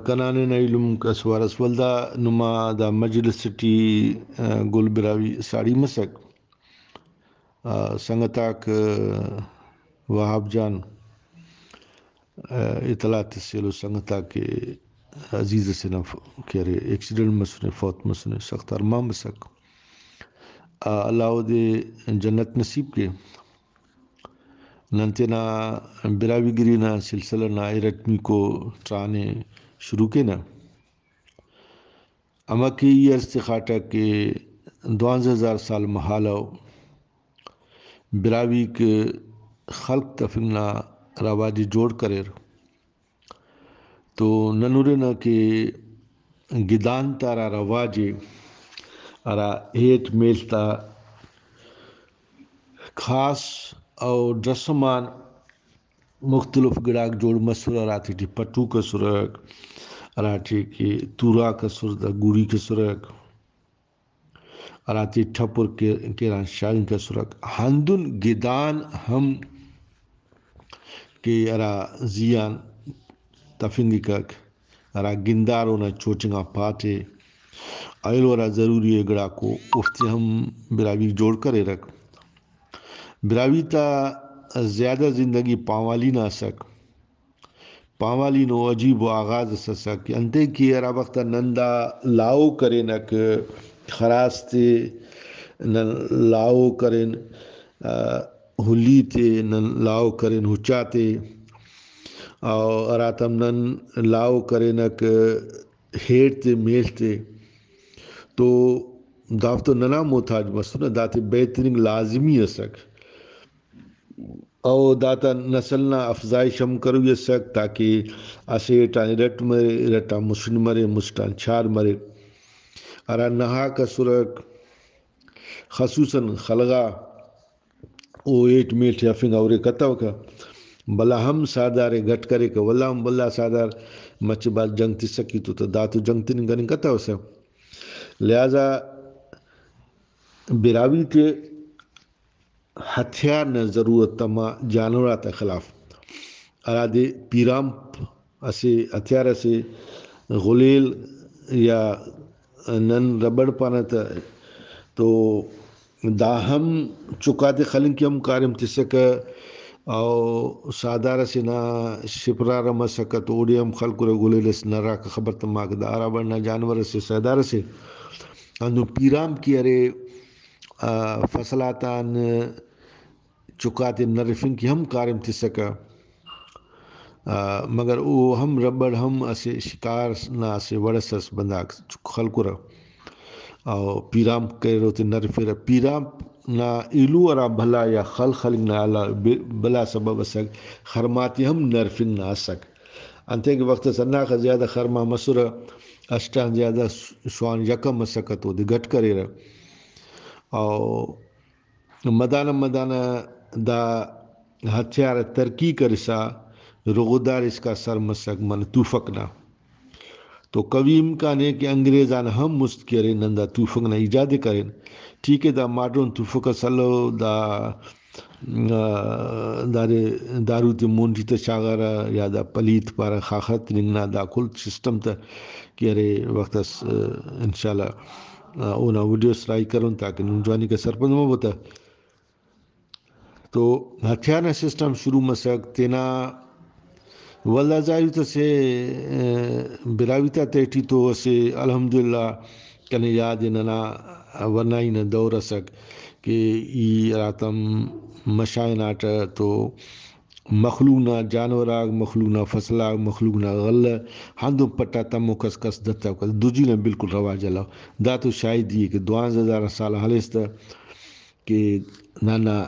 کنانے نیلم کسوارس ولدا نما دا مجلس ٹی گل براوی ساڑی مسک سنگتاک وہاب جان اطلاع تسیلو سنگتا کے عزیز سے نہ کہرے ایکسیڈنٹ مسنے فوت مسنے سخت ارمان مسک اللہ دے جنت نصیب کے ننتنا براوی گری نا سلسلہ نا ایرٹمی کو ٹرانے شروع کے نا اما کی یہ استخاٹہ کے 12,000 سال محالو براوی کے خلق تفنگنا رواجی جوڑ کرے تو ننورنا کے گدان تارا رواجی ارا ہیٹ میلتا خاص اور رسمان مختلف گڑاک جوڑ مسور راتی ٹی پٹو کا سرک راتی کی تورا کا سرک گوری کا سرک راتی ٹھپر کے ران شاگن کا سرک ہندن گدان ہم کے ارا زیان تفنگی کک ارا گندارو نا چوچنگا پاتے ایلو ارا ضروری ہے گڑا کو افتی ہم براوی جوڑ کرے رکھ براوی تا زیادہ زندگی پاوالی نہ سک پاوالی نو عجیب و آغاز سسک انتے کی ارا وقت نندا لاؤ کرے نک خراستے نن لاؤ کرن ہولی تے نن لاؤ کرن ہوچاتے اور اراتم نن لاؤ کرنک ہیٹ تے میلتے تو دافتو ننا محتاج مسو نا داتے بہترین لازمی اسک او داتا نسلنا افزائش ہم کرو یہ سک تاکہ اسے ٹانی رٹ مرے رٹا مشن مرے مشتان چھار مرے ارا نہا کا سرک خصوصاً خلغا او ایٹ میٹ یا فنگا اورے کتاو کا بلا ہم سادارے گھٹ کرے کا واللہ ہم بلا سادار مچ بات جنگ تی سکی تو داتو جنگ تی نگنی کتاو سا لہذا براوی کے ہتھیار نہ ضرورت تما جانورات خلاف ارادے پیرام اسے ہتھیار اسے غلیل یا نن ربڑ پانتا تو دا ہم چکاتے خلن کی ہم کارم تسک او سادار سے نا شپرا رم سکا تو اوڑی ہم خلق رو غلیل سے نرا کا خبر تماک دا آرا بڑنا جانور سے سادار سے انو پیرام کی ارے فصلاتان چکاتے نرفن کی ہم کارم تسکا مگر او ہم ربڑ ہم اسے شکار نا اسے وڑسس بنداک خلق رو او پیرام کہہ روتے نرفر پیرام نا ایلو ارا بھلا یا خل خلق نا علا بلا سبب اسک خرماتی ہم نرفن نا اسک انتے کے وقت سناخ زیادہ خرما مسور اشٹان زیادہ شوان یکم مسکا تو دی گٹ کرے رہا او مدانہ دا ہتھیار ترکی کرسا رغدار اس کا سر مسک من توفق نا تو قویم کا نے کہ انگریزان ہم مستقرے نندا توفق نا ایجاد کریں ٹھیک ہے دا ماڈرن توفق سلو دا دارو تی مونٹی تا شاغارا یا دا پلیت پارا خاخت نگنا دا کل سسٹم تا کہ ارے وقت انشاءاللہ اونا ویڈیو سرائی کروں تاکہ نونجوانی کا سرپند میں بتا تو ہتھیارنا سسٹم شروع مسک تینا واللہ ظاہر تا سے براویتا تیٹی تو اسے الحمدللہ کنے یاد ننا ورنائی نا دور اسک کہ ای راتم مشائن آٹا تو مخلوقنا جانوراگ مخلوقنا فصلاگ مخلوقنا غل ہندو پٹا تمو کس کس دتا کس دوجی نا بالکل رواج اللہ دا تو شاید یہ کہ 12,000 سال حالیستا کہ نانا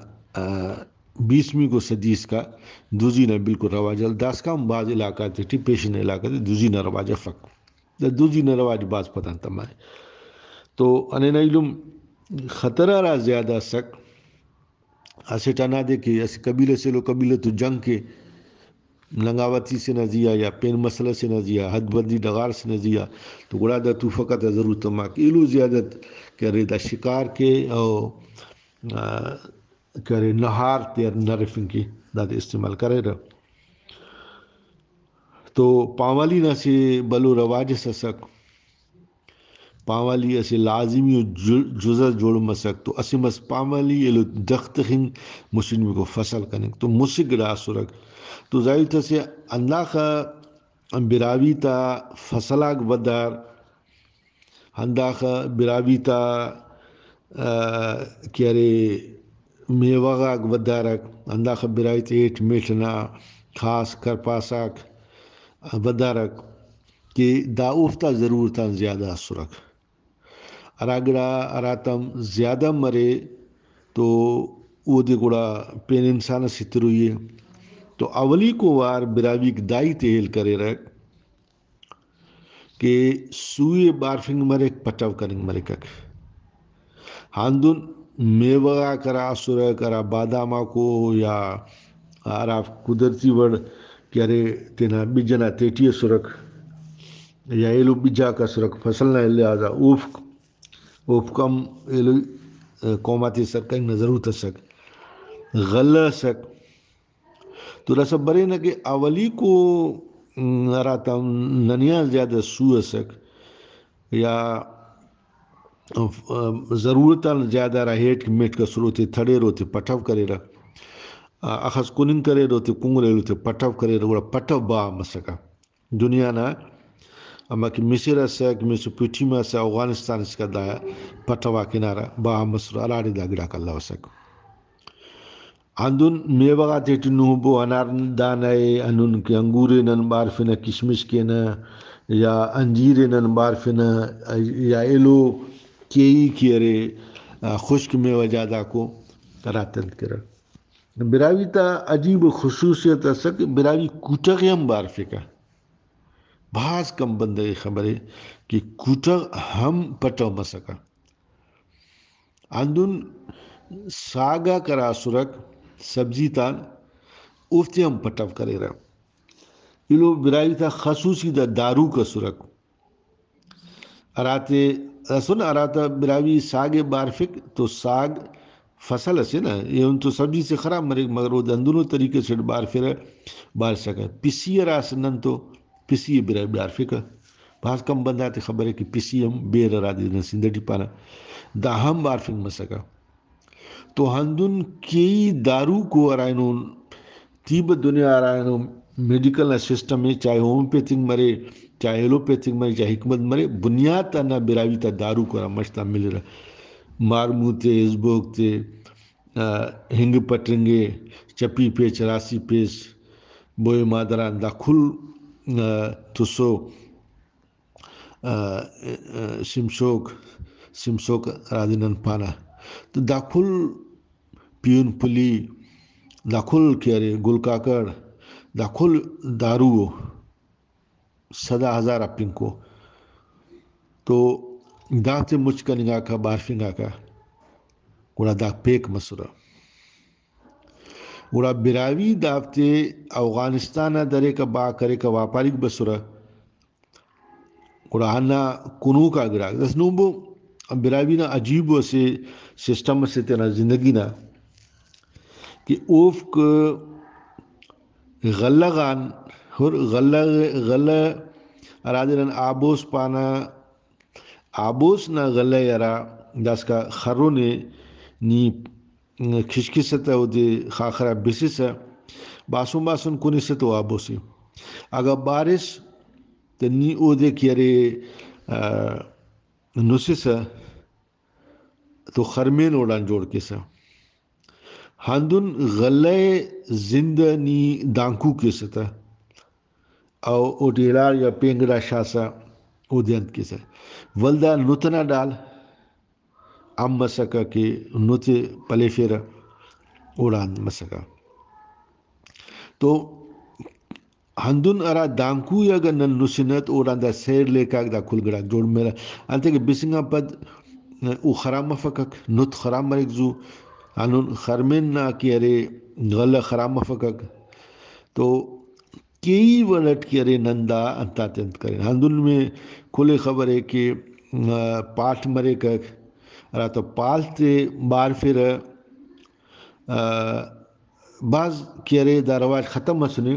20ویں کو صدیس کا دوزی نا بالکل رواج اللہ داس کا ہم بعض علاقہ تھی پیشن علاقہ تھی دوزی نا رواج فق دا دوزی نا رواج بعض پتہ تمہارے تو انہیں علم خطرہ را زیادہ سک اسے ٹانا دے کہ ایسے قبیلے سے لو قبیلے تو جنگ کے لنگاوتی سے نزیا یا پین مسئلہ سے نزیا حد بندی ڈغار سے نزیا تو گڑا دا تو فقط ضرور تماک ایلو زیادت کرے دا شکار کے او کرے نہار تیر نرفن کی دا استعمال کرے رہا تو پاوالی نہ سے بلو رواج سسک پاوالی اسے لازمی و جزا جوڑ مسک تو اسی مس پاوالی الو دخت خنگ مسلم کو فصل کنک تو مسک گڑا سرک تو زائد سے انداخ براوی تا فصلاک بدار انداخ براوی تا کیارے میوغاک بدارک انداخ براوی تا ایٹ میٹنا خاص کرپاساک بدارک کہ دا اوفتا ضرورتان زیادہ سرک اراگڑا اراتم زیادہ مرے تو او دے گڑا پین انسان ستروئی تو اولی کو وار براوی دائی تیل کرے رک کہ سوئے بارفنگ مرک پٹاو کرنگ مرکک ہاندن میوہ کرا سرک کرا باداما کو یا ارا قدرتی وڑ کیارے تینا بجنا تیٹی سرک یا ایلو بجا کا سرک فصل نہ لہذا اوف کم ایلو قوماتی سرکنگ نہ ضرورت سک غلہ سک تو رسب برے نہ کہ اولی کو راتا ننیا زیادہ سو سک یا ضرورت زیادہ رہیٹ میٹ کا سروتے تھڑے روتے پٹھو کرے رہا اخص کنن کرے روتے کنگرے روتے پٹھو کرے رہا پٹھو با مسکا دنیا نا اما کہ مصر سک مصر پوٹیما سے افغانستان اس کا دا پٹھوا کنارا با مصر الاڑی دا گڑا کاللہ سک اندن میوہ تیٹی نوبو انار دانائے انن کے انگورے نن بارفنا کشمش کے نا یا انجیرے نن بارفنا یا ایلو کیئی کیرے خشک میوہ جادا کو راتند کرا براوی تا عجیب خصوصیت سک براوی کوٹغ ہم بارفکا بھاز کم بندے خبرے کہ کوٹغ ہم پٹو مسکا اندن ساگا کرا سرک سبزی تان افتی ہم پٹو کرے رہا ایلو براوی تا خصوصی دا دارو کا سرک اراتے سن اراتا براوی ساگ بارفک تو ساگ فصل اسے نا یہ ان تو سبزی سے خراب مرے مگر وہ دندونوں طریقے سے بار سکا پسی راس نن تو پسی براوی بارفک بہت کم بندہ تے خبر ہے کہ پسی ہم بیر ارادی نن سندھٹی پانا دا ہم بارفک مسکا تو ہندن کی دارو کو ارائنون طیب دنیا ارائنون میڈیکل سسٹم میں چاہے ہومیوپیتھک مرے چاہے ایلوپیتھک مرے چاہے حکمت مرے بنیاد تا نہ براوی تا دارو کو مشتا مل رہا مارموتے ازبوکتے ہنگ پٹرنگے چپی پیچ راسی پیچ بوئے مادران دا کھل تسو سمسوک رادنن پانا تو دا کھل پیون پلی دا کھل کیارے گل کاکڑ دا کھل دارو صدا ہزار اپن کو تو داتے مچ کا نگاہ کا بارفنگا کا گوڑا دا پیک مسورا گوڑا براوی دافتے افغانستان درے کا با کرے کا واپاریک بسورا گوڑا ہنا کنو کا گرا دس نوبو براوی نا عجیب سے سسٹم سے تینا زندگی نا کہ اوف کو غلغان ہر غلہ ارادرن آبوس پانا آبوس نا غلہ یرا داس کا خرونے نی کھشکستا او دے خاخرا بسیسا باسن کنی سے تو آبوسی اگر بارش تو نی او دے کیارے نسیسا تو خرمین اوڑان جوڑ کیسا ہندن غلہ زندہ نی دانکو کیسا او اوڈیلار یا پینگڑا شاسا او دیانت کیسا ولدا نتنا ڈال ام مسکا کہ نتے پلے فیرا اوڑان مسکا تو ہندن ارا دانکو یا گا نن نسنت اوڑان دا سیر لے کاک دا کھل گڑا جوڑ میرا انتے کہ بسنگا پد او خرام مفکک نت خرام مرک زو انون خرمین نا کیارے غلہ خرام مفکک تو کئی ولٹ کیارے نندا انتا تنت کرے ہندن میں کھلے خبر ہے کہ پاٹ مرے کک ارا تو پالتے بار پھر بعض کیارے دا رواج ختم مسنے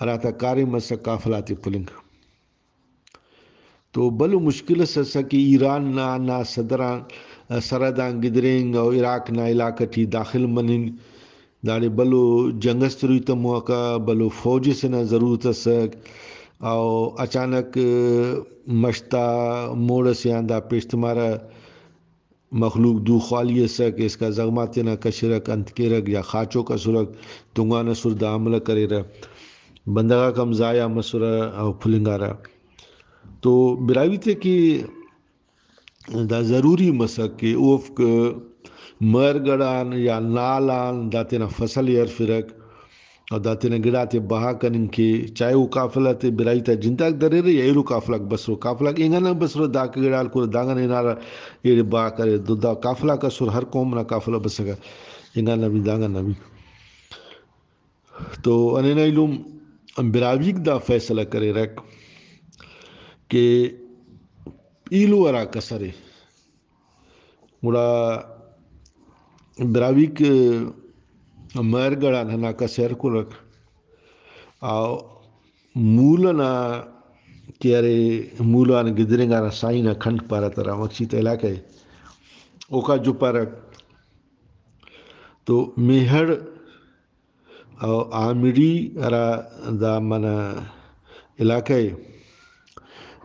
اراتا کاری مسا کافلاتی پلنگ تو بلو مشکل سسا کہ ایران نا صدران سردان گدرنگ او عراق نا علاقہ ٹی داخل مننگ داڑی بلو جنگستروی تموکا بلو فوجی سے نا ضرورت سک او اچانک مشتا موڑ سے آندہ پیشتمارا مخلوق دو خوالی سک اس کا زغماتی نا کشرک انتکیرک یا خاچو کا سرک تنگانا سر دا عملہ کرے رہا بندگا کم زایا مسورا او پھلنگا رہا تو براوی تے کہ دا ضروری مسک کہ اوفک مرگڑان یا نالان دا تینا فصل یر فرک اور دا تینا گڑا تے بہا کنن کے چاہے وہ کافلہ تے برائی تا جنتاک درے رہے یا ایرو کافلک بسرو کافلک انگانا بسرو دا کے گڑال کو داگا نینارا ایرے بہا کرے دو دا کافلہ کا سر ہر قوم نا کافلہ بسگا انگانا بھی داگا نا بھی تو انینا علوم براویک دا فیصلہ کرے رک کہ ایلو ارا کسرے مڑا براویک مرگڑا ننا کسر کو رک آو مولنا کیارے مولان گدرنگانا سائینا کھنڈ پارا ترا مکسیت علاقہ ہے اوکا جو پارک تو میہڑ او آمری ارا دا منا علاقہ ہے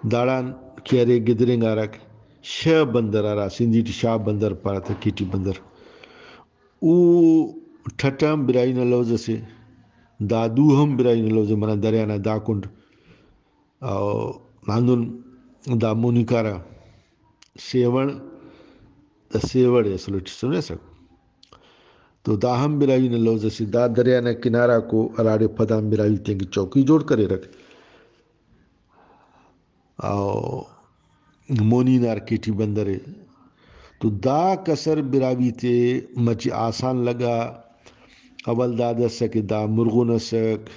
داران کیارے گدرنگا رک شہ بندر ارا سندھی ٹی شاہ بندر پارا تا کیٹی بندر او ٹھٹام برائی نا لوز سے دادو ہم برائی نا لوز منا دریانا دا کنڈ او ناندن دا مونیکارا سیوڑ دا سیوڑ اسلوٹی سنے سک تو دا ہم برائی نا لوز سے دا دریانا کنارا کو اراڑے پدام برائی تینگی چوکی جوڑ کرے رک او مونی نار کیٹی بندرے تو دا کسر براوی تے مچی آسان لگا اول دادا سک دا مرغون سک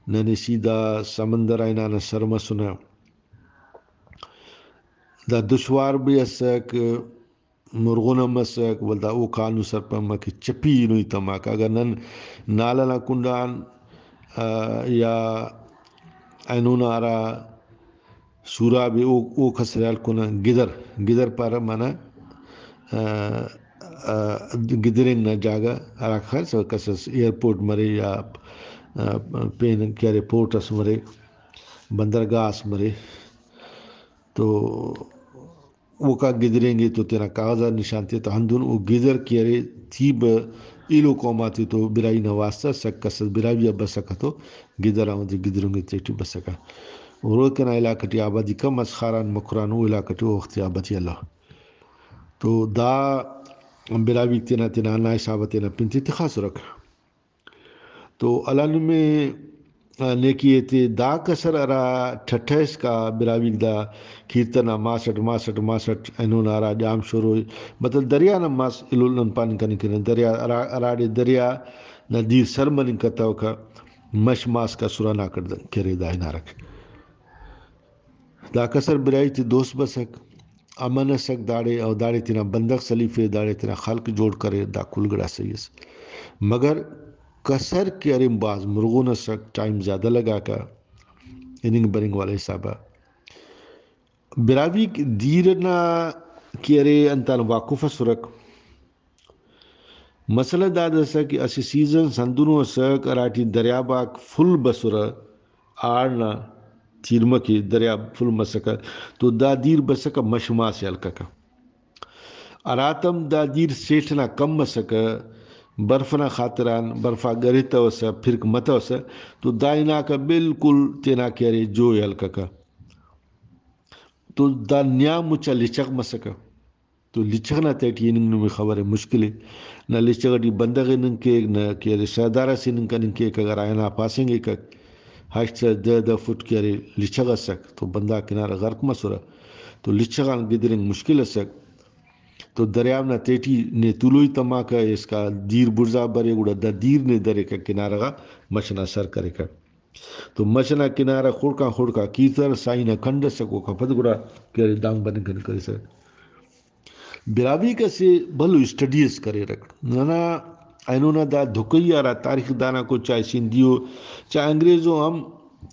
ننسی دا سمندر آئینانا سرمسونا دا دشوار بھی اسک مرغون مسک ولدا او کانو سر پا مکی چپی نوی تماک اگر نن نالانا کنڈان یا اینونا آرا سورا بھی او خسریال کنا گدر پارا مانا گدرنگ نا جاگا ارا خیر سو کسس ایئرپورٹ مرے یا پین کیارے پورٹ اس مرے بندرگاہ اس مرے تو وہ کا گدریں گے تو تیرا کاغذات نشانتے تو ہندون وہ گدر کیارے تیب ایلو قوماتی تو برائی نواستا سک کسس برائی بسکا تو گدر آمد گدروں گے تیٹی بسکا روکنا علاقہ ٹی آبادی کم از خاران مکران او علاقہ ٹی وقتی آبادی اللہ تو دا براوی تینا نائی صاحب تینا پنتی تخاص رکھ تو علن میں نیکیے تے دا کسر ارا ٹھٹھیس کا براویک دا کیرتنا ماسٹ اینو نارا جام شروع مطلب دریا نا ماس الولن پانی کنی کنی دریا اراڑے دریا نا دیر سرمنی کتاو کا مش ماس کا سرانا کردن کرے دا ہی نارک دا کسر برائی تی دوست بسک امن سک داڑے او داڑے تینا بندق سلیفے داڑے تینا خلق جوڑ کرے دا کلگڑا سیس مگر کسر کے ارم باز مرغون سک ٹائم زیادہ لگا کا اننگ برنگ والے حسابہ براوی دیرنا کی ارے انتان واقف سرک مسئلہ دادا سا کہ اسی سیزن سندونو سک اراٹی دریاباک فل بسرا آرنا تیرما کی دریاب فل مسکا تو دا دیر بسکا مشما سے الکا کا اراتم دا دیر سیٹنا کم مسکا برفنا خاطران برفا گریتا وسا پھرک متا وسا تو دائنا کا بالکل تینا کیارے جو الکا کا تو دا نیا مچا لچک مسکا تو لچک نا تیٹی اننگ نمی خبر مشکل ہے نا لچک ڈی بندغ اننگ کے نا کیارے سادارہ سی اننگ کننگ کے اگر آئینا پاسنگ ایک ہشت سے دہ فٹ کیارے لچک سک تو بندہ کنارہ غرق مسورا تو لچکان گدرنگ مشکل سک تو دریاب نا تیٹی نے طولوی تماکا اس کا دیر برزا برے گوڑا دا دیر نے درے کا کنارہ گا مچنا سر کرے کا تو مچنا کنارہ خوڑکا کیتر سائینا کھنڈ سکو کا پد گوڑا کیارے دانگ بنن کن کرے سک براوی کا سے بھلو اسٹڈیز کرے رکھ نانا انہوں نے دا دھکئی آ رہا تاریخ دانا کو چاہے سندھیو چاہے انگریزوں ہم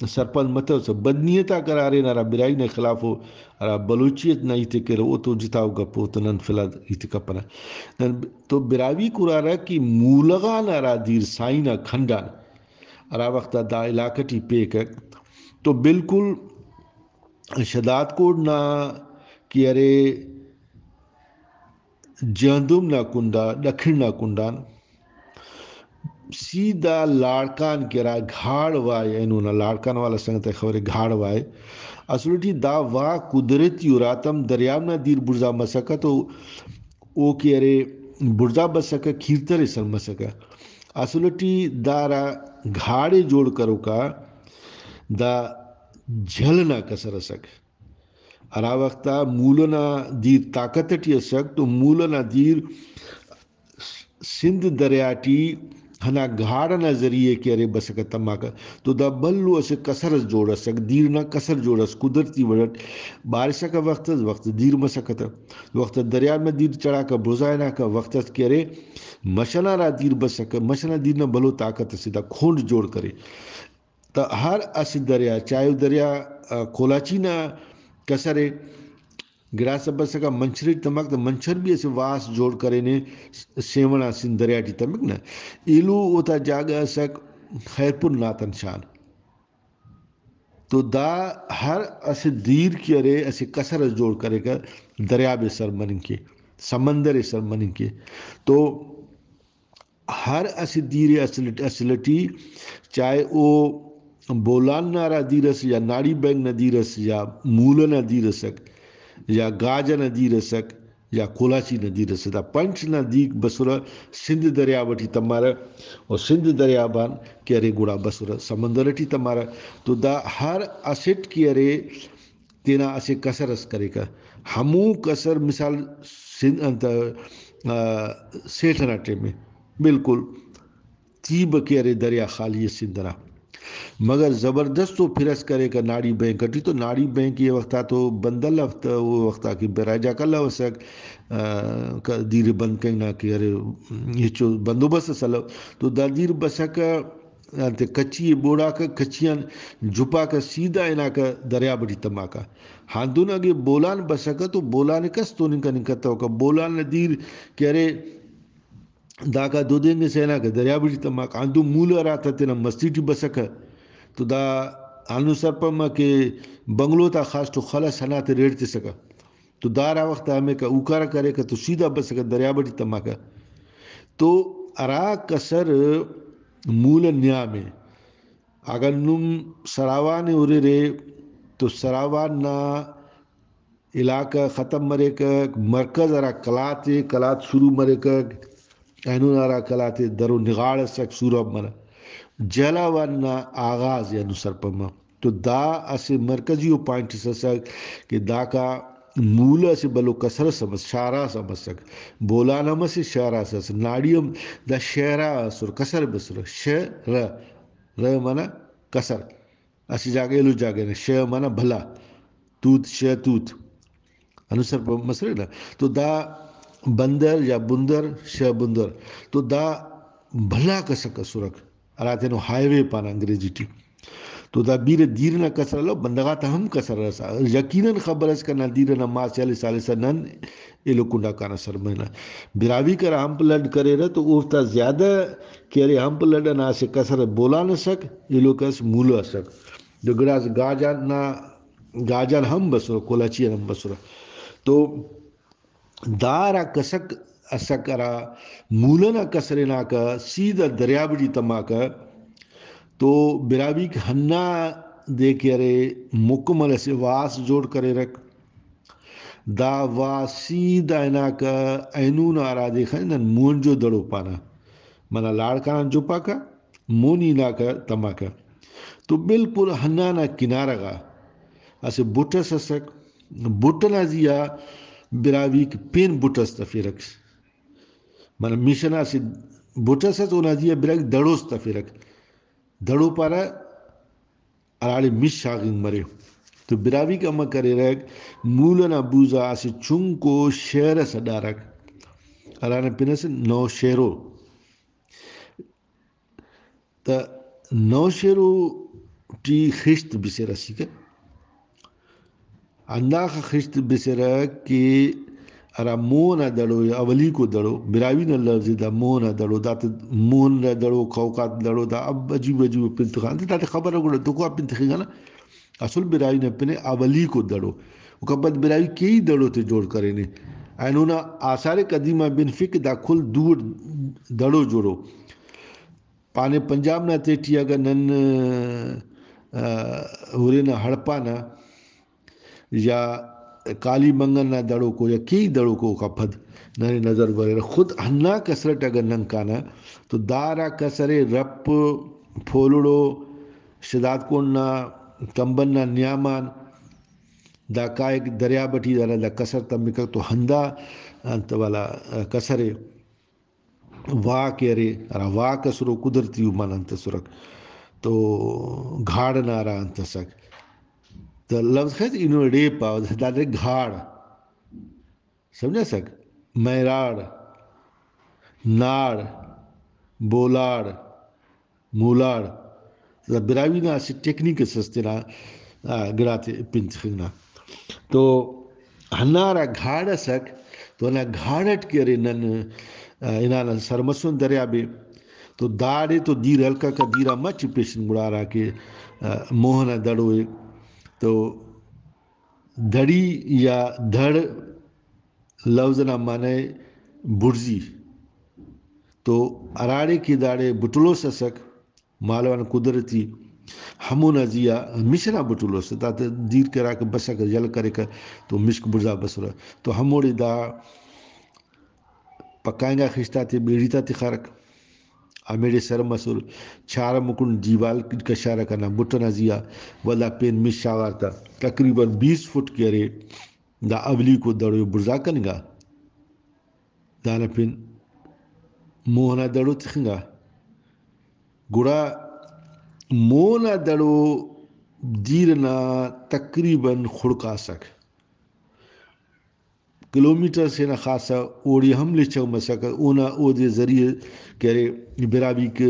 سرپن متو سے بدنیتا کرارے نارا برائی نے خلاف ہو ارا بلوچیت نہ ایتے کرے وہ تو جتاو گپو تو نن فلا ایتے کپنا تو براوی کرارا کی مولغا نارا دیر سائنا کھنڈان ارا وقت دا علاقٹی پیک تو بالکل شداد کوڈ نہ کہ ارے جہندم نہ کنڈا دکھن نہ کنڈان سیدھا لاڑکان کرا گھاڑ وائے انہوں نے لاڑکان والا سنگت خبر گھاڑ وائے اصلٹی دا وا قدرتی راتم دریاب نہ دیر برزا مسکا تو او کہ ارے برزا بسکا کھیرتر سر مسکا اصلٹی دارا گھاڑے جوڑ کرو کا دا جھل نہ کسر سک ارا وقتا مولنا دیر طاقتٹی اسک تو مولنا دیر سندھ دریاٹی ہنا گھاڑنا ذریعے کہ ارے بسکا تماکا تو دا بلو اسے کسرس جوڑا سک دیر نہ کسر جوڑا سک قدرتی وڑٹ بارشہ کا وقت دیر مسکتا وقت دریا میں دیر چڑھا کا بزائنا کا وقت کہ ارے مشنا را دیر بسکا مشنا دیر نہ بلو طاقت سے دا کھونڈ جوڑ کرے تا ہر اس دریا چاہے دریا کولاچی نہ کسرے گرا سب سکا منچری تمک تو منچر بھی ایسے واس جوڑ کرے نے سیونا سن دریاٹی تمک نا ایلو ہوتا جاگا سک خیرپور ناتن شان تو دا ہر اسے دیر کی ارے اسے کسر جوڑ کرے گا دریاب سر منن کے سمندر سر منن کے تو ہر اسے دیر اصلٹی چاہے او بولان نارا دیرس یا ناڑی بینگ ندیرس یا مول ندیرسک یا گاج ندی رسک یا کولاچی ندی رسک دا پنچ ندیک بسورا سندھ دریا وٹی تمہارا اور سندھ دریا بان کہ ارے گوڑا بسورا سمندرٹی تمہارا تو دا ہر اسٹ کی ارے تینا اسے کسر اس کرے کا ہمو کسر مثال سیٹھنا ٹیم میں بالکل تیب کے ارے دریا خالی سندرا مگر زبردست تو پھرس کرے کا ناڑی بینک کٹی تو ناڑی بینک یہ وقتا تو بندل ہفتا وہ وقتا کی براجا کلا وسک دیر بند کہیں نہ کہ ارے یہ چو بندوبست سلو تو دا دیر بسک کچی بوڑا کا کچیاں جھپا کا سیدھا اینا کا دریا بڑی تما کا ہاں دون اگے بولان بسکا تو بولان کس تو نکا نکتا ہوگا بولان دیر کہ ارے دا کا دو دیں گے سینا کا دریا بڑی تما کا آندو مولا رہا تھا تینا مسجدی بسکا تو دا آنو سرپما کہ بنگلو تا خاص تو خلاص حنات ریڑتے سکا تو دارا وقت ہمیں کا اوکارا کرے کا تو سیدھا بسکا دریا بڑی تما کا تو ارا کسر مول نیا میں اگر نم سراوان ارے رے تو سراوان نا علاقہ ختم مرے کا مرکز ارا کلات شروع مرے کا اینون ارا کلات درو نگاڑ سک سورب مرا جلاوان نا آغاز یا نسر پما تو دا اسے مرکزی و پوائنٹ سک کہ دا کا مولا سے بلو کسر سمس شارا سمس سک بولانا میں سے شارا سمس ناڑیم دا شیرا سر کسر بسر شر ر مانا کسر اسی جاگے لو جاگے نا ش مانا بھلا توت ش توت انوسر مسئلہ نا تو دا بندر یا بندر ش بندر تو دا بھلا کسک سرک اراتے نو ہائی وے پانا انگریزی ٹی تو دا بیر دیر نہ کسر لو بندگا تا ہم کسر رسا یقیناً خبر اس کا نہ دیر نہ ماں سیالی سالی سا نن ایلو کنڈا کانا سر مہینہ براوی کر ہم پلڈ کرے رہا تو اوفتا زیادہ کہ ہم پلڈ نہ سے کسر بولا نہ سک ایلو کس مولا سک جو گراس گاجان ہم بسر کولاچی ہم بسر تو دارا کسک اسکرا مولنا کسرنا کا سیدھا دریا بڑی تما کا تو براوی کے ہنہ دے کے ارے مکمل سے واس جوڑ کرے رکھ دا سیدھا اینا کا اینون آرا دیکھا نا مونجو دڑو پانا منا لاڑکانا جو پا کا مونی نا کا تما کا تو بالکل ہنہ نا کنارا گا اسے بوٹس اسک بوٹنا زیا براوی کے پین بوٹس تفیرک منا میشنا سے بوٹس ہے تو نا زیا براوی دڑوس تفیرک دڑو پارا ارالی مش شاگنگ مرے تو براوی کا ماں کرے رکھ مولنا بوزا اسے چنکو شیر سڈا رکھ ارانا پینا سے نو شیرو تا نوشیرو ٹی خشت بسر سیکا انداخ خشت بسر کہ ارا مونا دڑو یا اولی کو دڑو براوی نہ لفظ دا مونا دڑو دا مون نہ دڑو خوکات دڑو دا اب عجیب عجیب پنتخان دا خبر اگڑا تو کو پنتخی گا نا اصل براوی نہ پنے اولی کو دڑو وکبت براوی کئی دڑو تے جوڑ کرے نے اینونا آثار قدیمہ بن فک دا کھل دور دڑو جوڑو پانے پنجاب نہ تیٹی اگر نن ہورینا ہڑپا نہ یا کالی منگن نہ دڑو کو یا کئی دڑو کو کا پھد نئے نظر برے خود ہننا کسرٹ اگر ننکانا تو دارا کسرے رپ پھولڑو شداد کوننا کمبننا نیامان دا کائک دریا بٹی دارا دا کسر تمکا تو ہندا انت والا کسرے وا کہرے ارا وا کسرو قدرتی من انت سرک تو گھاڑ نارا انت سک تو لفظ خیز انہوں ڈے پاو دا دے گھاڑ سمجھا سک میراڑ ناڑ بولاڑ مولاڑ براوی نا اسی ٹیکنیک سستے نا گراتے پنتخنا تو ہنارا گھاڑ سک تو نا گھاڑٹ کرے نن انانا سرمسون دریا بے تو داڑے تو دیر ہلکا کا دیرا مچ پیشن گڑا رہا کہ موہنا دڑوئے تو دھڑی یا دھڑ لفظ نہ مانے برزی تو اراڑے کی داڑے بٹلو سسک مالوان قدرتی ہمو نزیا مشنا بٹلو سے تا دیر کرا کے بسا کر جل کرے کر تو مشک برزا بسرا تو ہموڑی دا پکائیں گا خشتا تے بیڑی تا تی خارک امیڑے سر مسول چھارا مکن دیوال کشارہ کرنا بٹنا زیا ولا پین مش شاوارتا تقریباً 20 فٹ کرے دا اولی کو دڑو برزا کنگا دانا پین موہنا دڑو تخنگا گڑا موہنا دڑو دیرنا تقریباً خڑکا سک کلومیٹر سے نہ خاصا اوڑی حملے چو مسکا اونا او دے ذریعے کرے براوی کے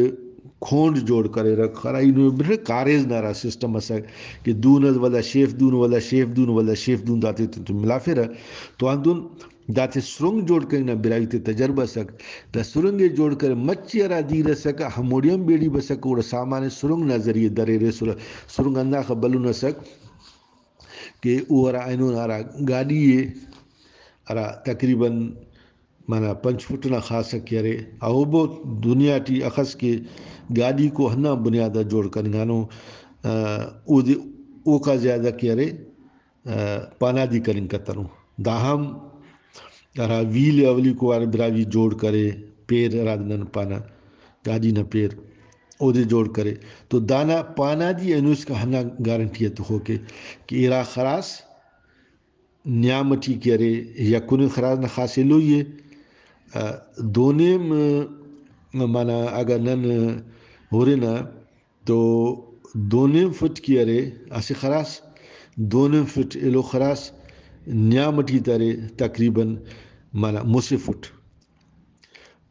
کھونڈ جوڑ کرے رکھ خرائی نو برے کاریز نارا سسٹم مسک کہ دونز ولا شیف دون ولا شیف دون ولا شیف دون داتے تو ملا پھر تو اندون داتے سرنگ جوڑ کرے نا براوی تے تجربہ سک دا سرنگے جوڑ کرے مچی ارا دیر سک ہموڑیم بیڑی بسک اور سامان سرنگ نا ذریعے درے رے سرنگ اندہ خبلو نسک کہ او ارا اینون ارا گاڑی ارا تقریباً مانا 5 فٹ نہ خاص کیرے او بو دنیا ٹی اخص کے گاڑی کو ہنا بنیادہ جوڑ کر گانو او کا زیادہ کیرے پانا دی کریں کتنو داہم ارا ویل اولی کو ارا براوی جوڑ کرے پیر رادنن پانا گاڑی نہ پیر او دے جوڑ کرے تو دانا پانا دی انوس کا ہنا گارنٹیت ہو کہ ایرا خراس نیامٹی کرے یا کنی خراس نہ خاصے لوئیے دونیم مانا اگر نن ہو رہے نا تو دونیم فٹ کی ارے اسے خراس دونیم فٹ الو خراس نیامٹی تارے تقریباً مانا مسے فٹ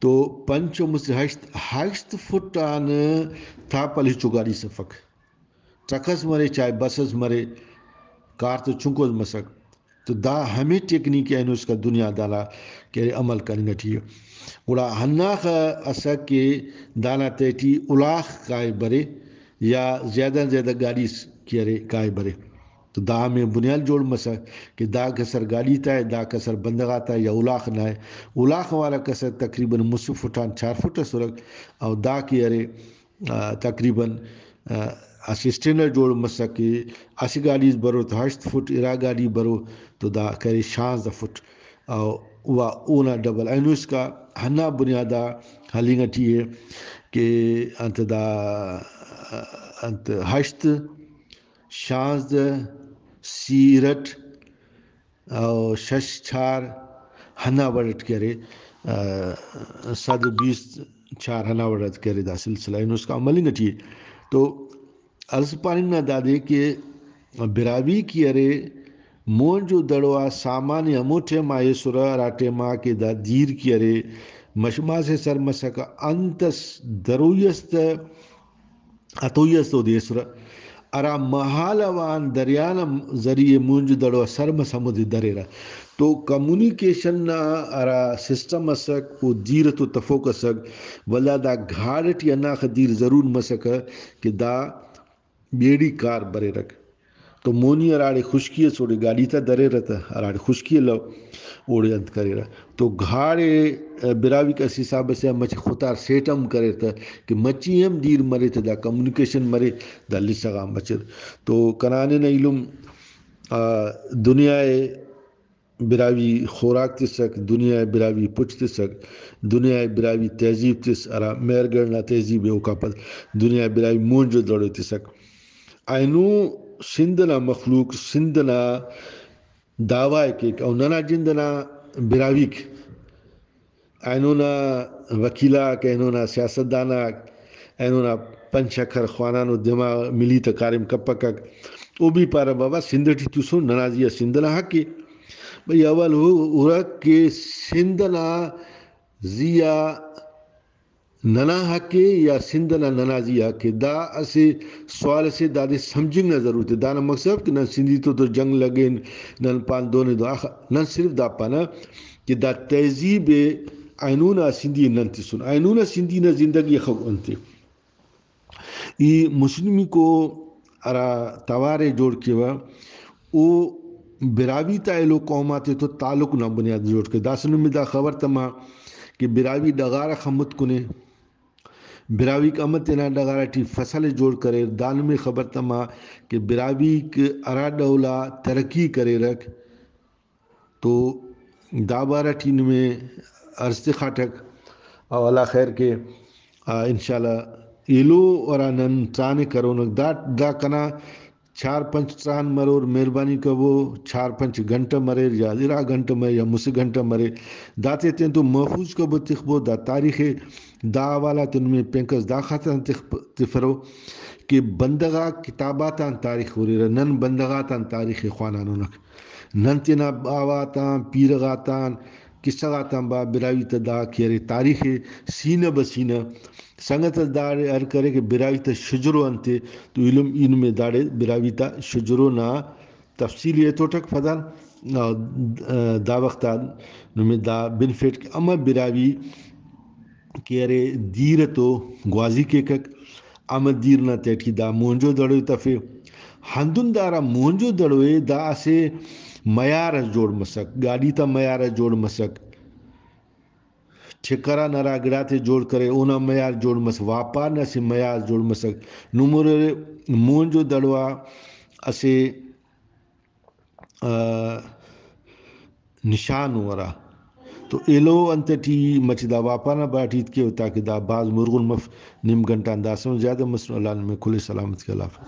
تو پنچو مسے ہشت فٹ آن تھا پلی چگاری سفک ٹرکس مرے چاہے بسز مرے کار تو چنکوز مسک تو دا ہمیں ٹیکنیک ہے اس کا دنیا دالا کہ عمل کرنے ٹھیک گوڑا ہناخ اسا کے دانا تیٹی الاخ کائے برے یا زیادہ گاڑی کیرے کائے برے تو دا ہمیں بنیاد جوڑ مسا کہ دا کسر گاڑی تا ہے دا کسر بندگا تا ہے یا الاخ نہ ہے الاخ والا کسر تقریباً 20 فٹان 4 فٹ سرک اور دا کیرے تقریباً اسسٹینر جوڑ مسا کہ اسی گاڑی برو تو 8 فٹ ارا گاڑی برو تو دا کرے 16 فٹ اور اونا ڈبل اینوس کا ہنا بنیادہ حلینگٹی ہے کہ انت دا انت 8 16 سیرٹ اور 6 4 ہنا وڑٹ کرے 120 4 ہنا وڑٹ کرے دا سلسلہ اینوس کا ملنگٹی ہے تو عرض پانی نہ دادے کہ براوی کی ارے مون جو دڑوا سامان یا موٹے مائے سرا راٹے ماں کے دا دیر کی ارے مشما سے سر مسکا انتس درویست اتوی است دیسر ارا محالوان دریانم ذریعے مونج دڑو سرم سمود دریرا تو کمیونیکیشن نا ارا سسٹم اسک او دیرت و تفوک اسک ولا دا گھاڑٹ یا نا خدیر ضرور مسک کہ دا بیڑی کار برے رکھ تو مونی اراڑے خشکی سوڑے گاڑی تا درے رہتا اراڑے خشکی لو اوڑے انت کرے رہا تو گھاڑے براوی کا حساب سے مچ خطار سیٹم کرے تھا کہ مچی ہم دیر مرے تھا دا کمیونیکیشن مرے دا لسگا مچر تو کنانے نا علم دنیا براوی خوراک تسک دنیا براوی پچ تسک دنیا براوی تہذیب تس ارا میر گرنا تہذیب اوکا پل دنیا براوی مونجو دوڑے تسک اینو سندنا مخلوق سندنا دعوی کے او ننا جندنا براویک اینونا وکیلاک اینونا سیاستداناک اینونا پنچکر خوانانو دماغ ملی تکارم کپکک او بھی پارا بابا سندھٹی تسو ننازیہ سندنا حقی بھئی اول ہو رک کہ سندنا زیا ننا حق یا سندنا ننا زی حق دا اسے سوال سے دادے سمجھنگ نہ ضرورت ہے دانا مقصد کہ نن سندھی تو جنگ لگے نن پان دونے دو نن صرف دا پانا کہ دا تہذیب اینونا سندھی نن تسن اینونا سندھی نہ زندگی خو انتے ای مسلمی کو ارا توارے جوڑ کے وا او براوی تا ایلو قوماتے تو تعلق نہ بنیاد جوڑ کے داسن میں دا خبر تما کہ براوی ڈغارہ خمت کنے براوی کا امت نا ڈغارہ ٹی فصل جوڑ کرے دان میں خبر تما کہ براوی کے ارا ڈولا ترقی کرے رکھ تو دابارہ ٹین میں ارست خاٹک اولا خیر کے انشاءاللہ ایلو ورانن چانے کرونک دا کنا 4-5 ٹران مرور مہربانی کبو 4-5 گھنٹہ مرے یا 10 گھنٹہ مرے یا مس گھنٹہ مرے داتے تین تو محفوظ کبو تخبو دا تاریخ دا والا تن میں پینکس دا خاطر تفرو کہ بندگا کتاباتان تاریخ ہو رہا نن بندگاتان تاریخ خوانانو نک نن تینا باواتان پیرغاتان کسگاتان با براوی تدا کیرے تاریخ سینہ بسینہ سنگت داڑے ار کرے کہ براوی تا شجرو انتے تو علم ان میں داڑے براوی تا شجرو نا تفصیلی تو تک فدان دا وقتا نمی دا بنفیٹ کہ اما براوی کیرے دیر تو گوازی کے کک اما دیر نا تیٹھی دا مونجو دڑوی تفے ہندن دارا مونجو دڑوی دا اسے میار جوڑ مسک گاڑی تا میار جوڑ مسک چھکرا نرا گڑاتے جوڑ کرے اونا میار جوڑ مسک واپار نہ سے میار جوڑ مسک نمور مونجو دڑوا اسے نشان ورا تو ایلو انتٹی مچ دا واپانا باٹیت کے تاکہ دا باز مرغن مف نیم گھنٹہ انداسوں زیادہ مسئلہ اللہ میں کھلے سلامت کے اللہ